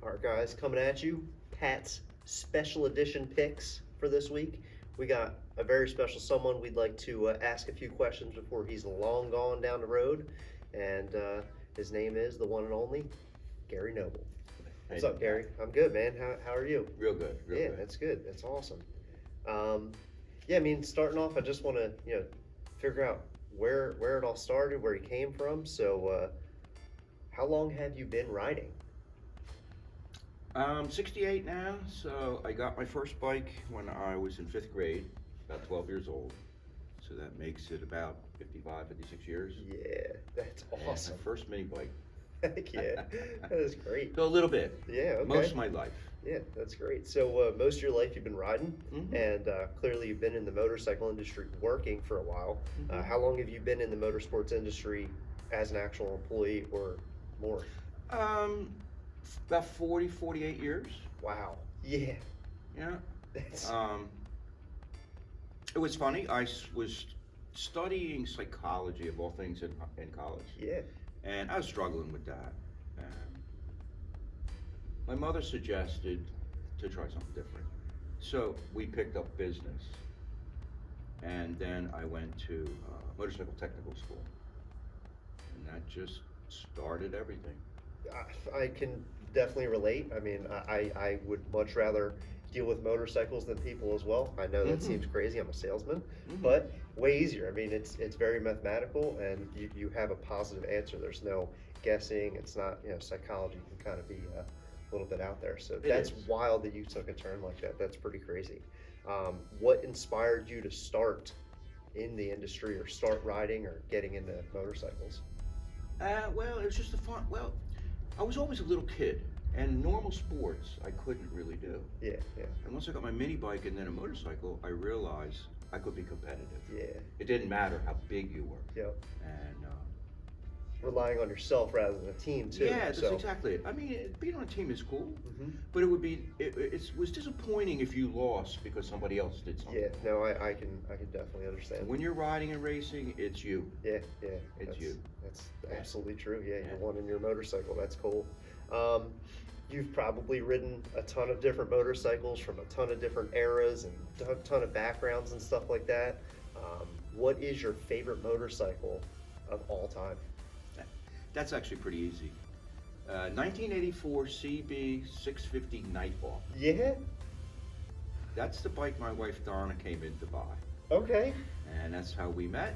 All right, guys, coming at you. Pat's special edition picks for this week. We got a very special someone we'd like to ask a few questions before he's long gone down the road. And his name is the one and only Gary Noble. What's up, Gary? I'm good, man. How are you? Real good, real Yeah, good. that's good. That's awesome. Yeah, I mean, starting off, I just want to, figure out where it all started, where you came from. So, how long have you been riding? 68 now, so I got my first bike when I was in fifth grade, about 12 years old. So that makes it about 55, 56 years. Yeah, that's And awesome. my first mini bike. Heck yeah, that is great. So a little bit. Yeah, okay. Most of my life. Yeah, that's great. So most of your life you've been riding, Mhm. and clearly you've been in the motorcycle industry working for a while. Mhm. How long have you been in the motorsports industry as an actual employee or more? Um, about 40, 48 years. Wow. Yeah, Yeah. that's Um, it was funny. Was studying psychology of all things in college, yeah, and I was struggling with that. My mother suggested to try something different. So we picked up business. And then I went to motorcycle technical school. And that just started everything. I can definitely relate. I mean, I would much rather deal with motorcycles than people as well. I know that Mhm. seems crazy. I'm a salesman, Mhm. but way easier. I mean, it's very mathematical, and you have a positive answer. There's no guessing. It's not, psychology can kind of be a little bit out there. So It that's is. wild that you took a turn like that. That's pretty crazy. What inspired you to start in the industry or start riding or getting into motorcycles? Well, it was just a fun. Well, I was always a little kid, and normal sports I couldn't really do. Yeah, yeah, And once I got my mini bike and then a motorcycle, I realized I could be competitive. yeah, It didn't matter how big you were. yep. And Relying on yourself rather than a team too. yeah, that's so. exactly it. I mean, being on a team is cool, Mhm. but it would be it was disappointing if you lost because somebody else did something. Yeah, no, I can definitely understand. When you're riding and racing, it's you. Yeah, yeah, It's that's, you. That's Yeah. absolutely true. Yeah, Yeah. you're one in your motorcycle. That's cool. Um, you've probably ridden a ton of different motorcycles from a ton of different eras and a ton of backgrounds and stuff like that. What is your favorite motorcycle of all time? That's actually pretty easy. 1984 CB 650 Nighthawk. Yeah. That's the bike my wife Donna came in to buy, Okay. and that's how we met.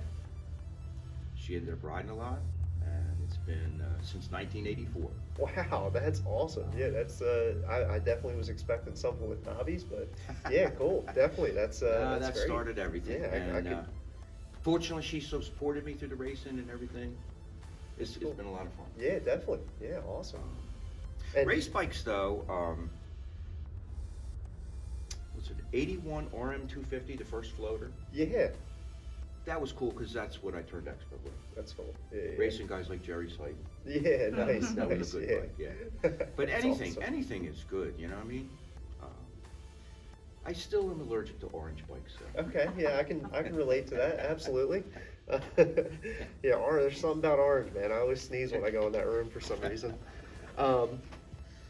She ended up riding a lot, and it's been since 1984. Wow, that's awesome. Yeah, that's I definitely was expecting something with knobbies, but yeah, cool. Definitely, that's That great. started everything. Yeah, I and could. fortunately, she so supported me through the racing and everything. It's Cool. been a lot of fun. Yeah, definitely. Yeah, awesome. And Race bikes, though, what's it, 81 RM250, the first floater. yeah, That was cool because that's what I turned expert with. that's cool. Yeah, yeah. Racing guys like Jerry Slayton. Yeah, nice, That nice. was a good yeah. bike, yeah. But That's anything, awesome. anything is good, you know what I mean? I still am allergic to orange bikes, though. Okay, yeah, I can relate to that. Absolutely. Yeah, there's something about orange, man. I always sneeze when I go in that room for some reason.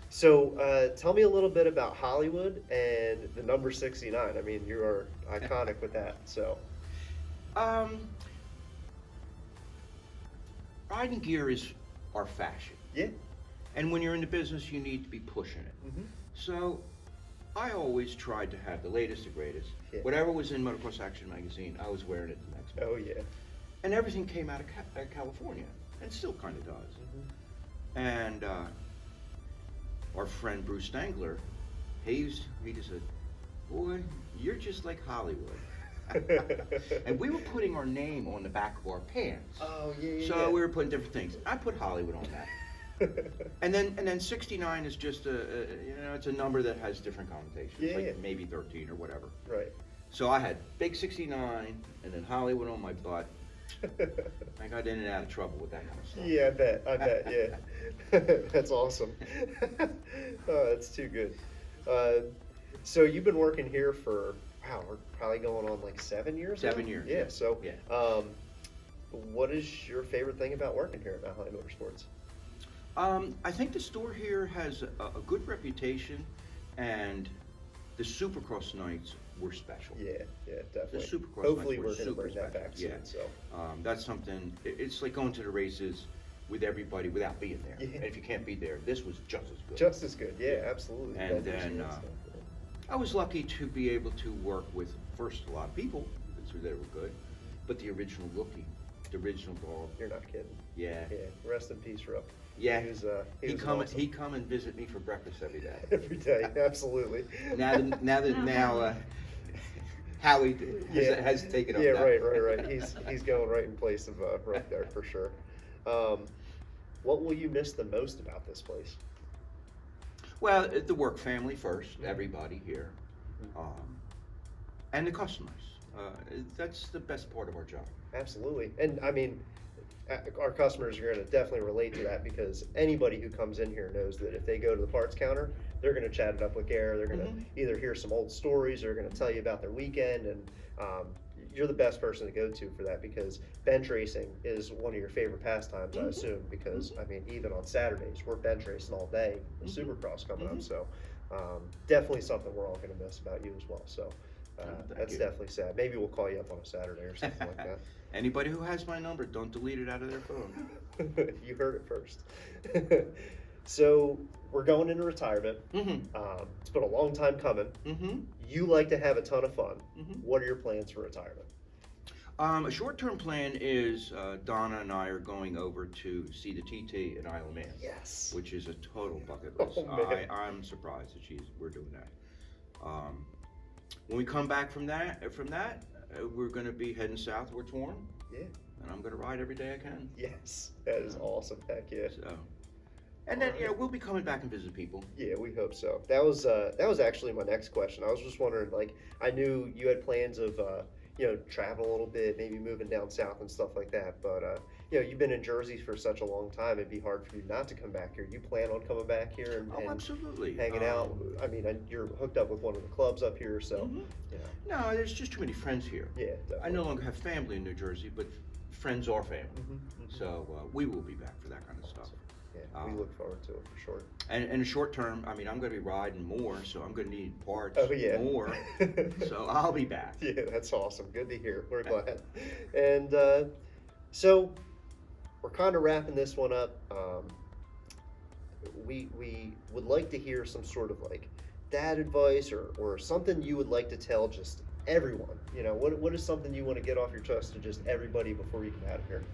So tell me a little bit about Hollywood and the number 69. I mean, you are iconic with that. So Um, riding gear is our fashion. yeah. And when you're in the business, you need to be pushing it. Hmm. So I always tried to have the latest, the greatest. Yeah. Whatever was in Motocross Action magazine, I was wearing it the next month. Oh yeah. And everything came out of California, and still kind of does. Hmm. And our friend Bruce Stangler, he just said, "Boy, you're just like Hollywood." And we were putting our name on the back of our pants. Oh yeah, yeah. So yeah. we were putting different things. I put Hollywood on that. And then 69 is just it's a number that has different connotations, Yeah, like yeah. maybe 13 or whatever. Right. So I had big 69 and then Hollywood on my butt. I got in and out of trouble with that kind of stuff. Yeah, I bet, yeah. That's awesome. Oh, that's too good. So you've been working here for, wow, we're probably going on like 7 years now? 7 years, Yeah, yeah. so Yeah. what is your favorite thing about working here at Mount Holly Motorsports? I think the store here has a good reputation, and the Supercross nights were special. Yeah, yeah, definitely. Supercross Hopefully, nights were we're gonna bring super that back special, soon. yeah. So That's something. It's like going to the races with everybody without being there. Yeah. And if you can't be there, this was just as good. just as good. Yeah, absolutely. And Vendors then, and stuff, I was lucky to be able to work with first a lot of people, so they were good, but the original rookie, the original dog. You're not kidding. Yeah. Yeah. Rest in peace, Rook. Yeah. He was, He was come awesome. he come and visit me for breakfast every day. Every day, absolutely. Now Howie has taken up Yeah, that. right. He's going right in place of Rook there for sure. What will you miss the most about this place? Well, the work family first, everybody here, and the customers. That's the best part of our job. Absolutely, and I mean, our customers are going to definitely relate to that because anybody who comes in here knows that if they go to the parts counter, they're going to chat it up with Gare. They're going to either hear some old stories or going to tell you about their weekend, and you're the best person to go to for that because bench racing is one of your favorite pastimes, I assume, because I mean, even on Saturdays, we're bench racing all day with Supercross coming up, so definitely something we're all going to miss about you as well. So that's you. definitely sad. Maybe we'll call you up on a Saturday or something like that. Anybody who has my number, don't delete it out of their phone. You heard it first. So we're going into retirement. It's been a long time coming. You like to have a ton of fun. What are your plans for retirement? A short-term plan is Donna and I are going over to see the TT in Isle of Man. Yes. Which is a total bucket list. Oh, man. I'm surprised that we're doing that. When we come back from that, we're going to be heading south towards Warren. Yeah. And I'm going to ride every day I can. Yes, that is awesome. Heck yeah. So, and then we'll be coming back and visit people. Yeah, we hope so. That was actually my next question. I was just wondering, like, I knew you had plans of travel a little bit, maybe moving down south and stuff like that. But you've been in Jersey for such a long time; it'd be hard for you not to come back here. You plan on coming back here and Absolutely. hanging out? I mean, you're hooked up with one of the clubs up here, so No, there's just too many friends here. Yeah, definitely. I no longer have family in New Jersey, but friends are family. So we will be back for that kind of stuff. Yeah, we look forward to it for sure. And in the short term, I mean, I'm going to be riding more, so I'm going to need parts more. So I'll be back. Yeah, that's awesome. Good to hear. We're glad. And so we're kind of wrapping this one up. We would like to hear some sort of like dad advice or something you would like to tell just everyone. What is something you want to get off your chest to just everybody before you come out of here?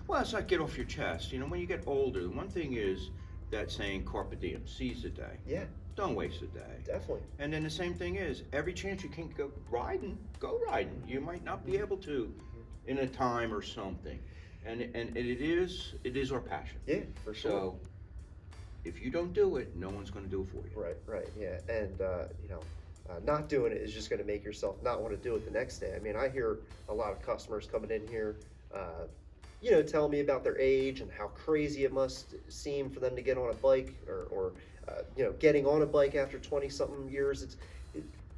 Well, it's not get off your chest. When you get older, the one thing is that saying carpe diem, seize the day. Yeah. Don't waste a day. Definitely. And then the same thing is, every chance you can go riding. You might not be able to in a time or something. And it is our passion. Yeah, for sure. So if you don't do it, no one's going to do it for you. Right, yeah. And, not doing it is just going to make yourself not want to do it the next day. I mean, I hear a lot of customers coming in here, telling me about their age and how crazy it must seem for them to get on a bike or getting on a bike after 20-something years.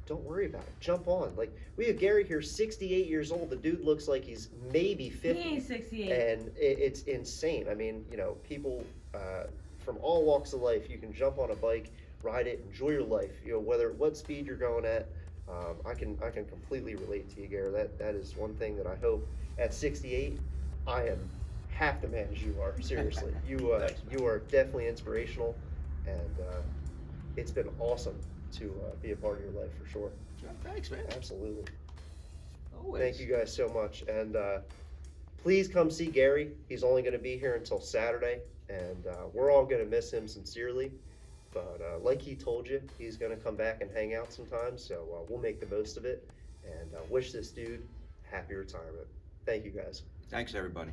Don't worry about it. Jump on. Like, we have Gary here, 68 years old. The dude looks like he's maybe 50. He ain't 68. And it's insane. I mean, people from all walks of life, you can jump on a bike, ride it, enjoy your life. What speed you're going at. I can completely relate to you, Gary. That is one thing that I hope at 68, I am half the man as you are. Seriously, you are definitely inspirational, and it's been awesome to be a part of your life for sure. Thanks, man. Absolutely. Always. Thank you guys so much, and please come see Gary. He's only going to be here until Saturday, and we're all going to miss him sincerely. But like he told you, he's going to come back and hang out sometimes, so we'll make the most of it, and wish this dude happy retirement. Thank you guys. Thanks, everybody.